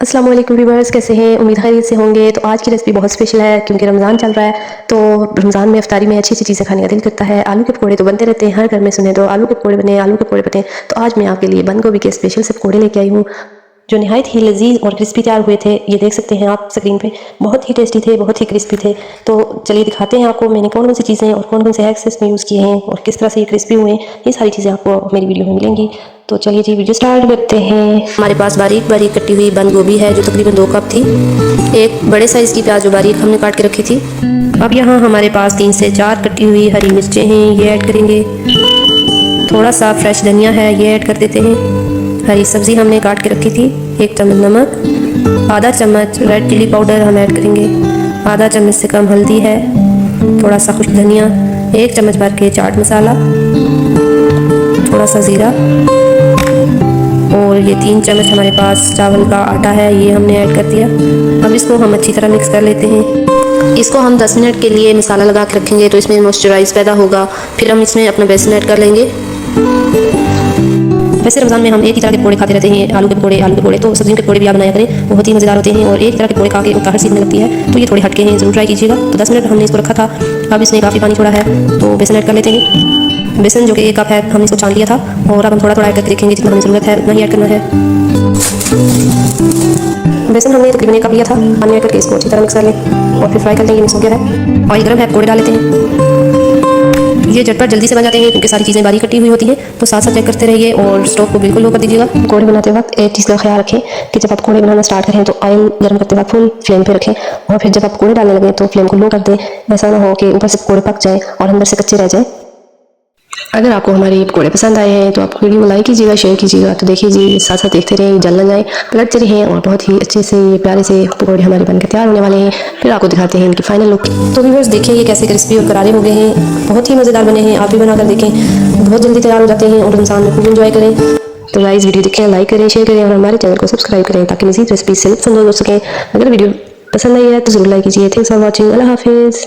अस्सलाम वालेकुम व्यूअर्स, कैसे हैं? उम्मीद खैरियत से होंगे। तो आज की रेसिपी बहुत स्पेशल है क्योंकि रमज़ान चल रहा है। तो रमज़ान में इफ्तारी में अच्छी अच्छी चीज़ें खाने का दिल करता है। आलू के पकौड़े तो बनते रहते हैं, हर घर में सुने तो आलू के पकौड़े बने, आलू के पकौड़े बने। तो आज मैं आपके लिए बंद गोभी के स्पेशल से पकौड़े लेके आई हूँ जो नहायत ही लजीज और क्रिस्पी तैयार हुए थे। ये देख सकते हैं आप स्क्रीन पे, बहुत ही टेस्टी थे, बहुत ही क्रिस्पी थे। तो चलिए दिखाते हैं आपको मैंने कौन कौन सी चीज़ें और कौन कौन से हैक्स इसमें यूज़ किए हैं और किस तरह से ये क्रिस्पी हुए हैं। ये सारी चीज़ें आपको मेरी वीडियो में मिलेंगी। तो चलिए जी वीडियो स्टार्ट करते हैं। हमारे पास बारीक बारीक कटी हुई बंद गोभी है जो तकरीबन 2 कप थी। एक बड़े साइज़ की प्याज जो बारीक हमने काट के रखी थी। अब यहाँ हमारे पास 3 से 4 कटी हुई हरी मिर्चें हैं, ये ऐड करेंगे। थोड़ा सा फ्रेश धनिया है, ये ऐड कर देते हैं। हरी सब्ज़ी हमने काट के रखी थी। 1 चम्मच नमक, आधा चम्मच रेड चिली पाउडर हम ऐड करेंगे। आधा चम्मच से कम हल्दी है। थोड़ा सा खुश्क धनिया, 1 चम्मच भर के चाट मसाला, थोड़ा सा ज़ीरा और ये 3 चम्मच हमारे पास चावल का आटा है, ये हमने ऐड कर दिया। अब इसको हम अच्छी तरह मिक्स कर लेते हैं। इसको हम 10 मिनट के लिए मसाला लगा के रखेंगे तो इसमें मॉइस्चराइज पैदा होगा। फिर हम इसमें अपना बेसन ऐड कर लेंगे। वैसे रमज़ान में हम एक ही तरह के पकौड़े खाते रहते हैं, आलू के पकौड़े। तो सब्जियों के पकौड़े भी आप बनाया करें, बहुत ही मज़ेदार होते हैं और एक तरह के पकौड़े खा के हर सीखने लगती है। तो ये थोड़े हटके हैं, ज़रूर ट्राई कीजिएगा। तो 10 मिनट हमने इसको रखा था। अब इसने काफ़ी पानी छोड़ा है तो बेसन ऐड कर लेते हैं। बेसन जो कि 1 कप है हमने इसको छान लिया था और अब हम थोड़ा थोड़ा ऐड करके देखेंगे, जितना हमें ज़रूरत है उतना ही ऐड करना है। बेसन हमने तकरीबन 1 कप लिया था, पानी ऐड करके इसको अच्छी तरह मिक्स कर लें और फिर फ्राई कर लेंगे। मिक्स हो गया है, ऑयल गर्म है, पकौड़े डाल लेते हैं। ये झटपट जल्दी से बन जाते हैं क्योंकि सारी चीज़ें बारीक कटी हुई होती हैं। तो साथ साथ चेक करते रहिए और स्टोव को बिल्कुल लो कर दीजिएगा। पकौड़े बनाते वक्त एक चीज़ का ख्याल रखें कि जब आप पकौड़े बनाना स्टार्ट करें तो ऑयल गर्म करते वक्त फुल फ्लेम पे रखें और फिर जब आप पकौड़े डालने लगें तो फ्लेम को लो कर दें। ऐसा ना हो कि ऊपर से पकौड़े पक जाए और अंदर से कच्चे रह जाए। अगर आपको हमारे पकौड़े पसंद आए हैं तो आप वीडियो को लाइक कीजिएगा, शेयर कीजिएगा। तो देखिए जी, साथ साथ देखते रहें, जल न जाए, पलटते रहें और बहुत ही अच्छे से ये प्यारे से पकौड़े हमारे बनकर तैयार होने वाले हैं। फिर आपको दिखाते हैं इनकी फाइनल लुक। तो व्यूअर्स देखिए ये कैसे क्रिस्पी और करारे हो गए हैं, बहुत ही मज़ेदार बने हैं। आप भी बनाकर देखें, बहुत जल्दी तैयार हो जाते हैं और रमज़ान में खूब एंजॉय करें। तो गाइस वीडियो देखें, लाइक करें, शेयर करें और हमारे चैनल को सब्सक्राइब करें ताकि मज़ीद रेसिपी से लुत्फ़ अंदोज़ हो सकें। अगर वीडियो पसंद आई है तो ज़रूर लाइक कीजिए। Thanks for watching. अल्लाह हाफिज़।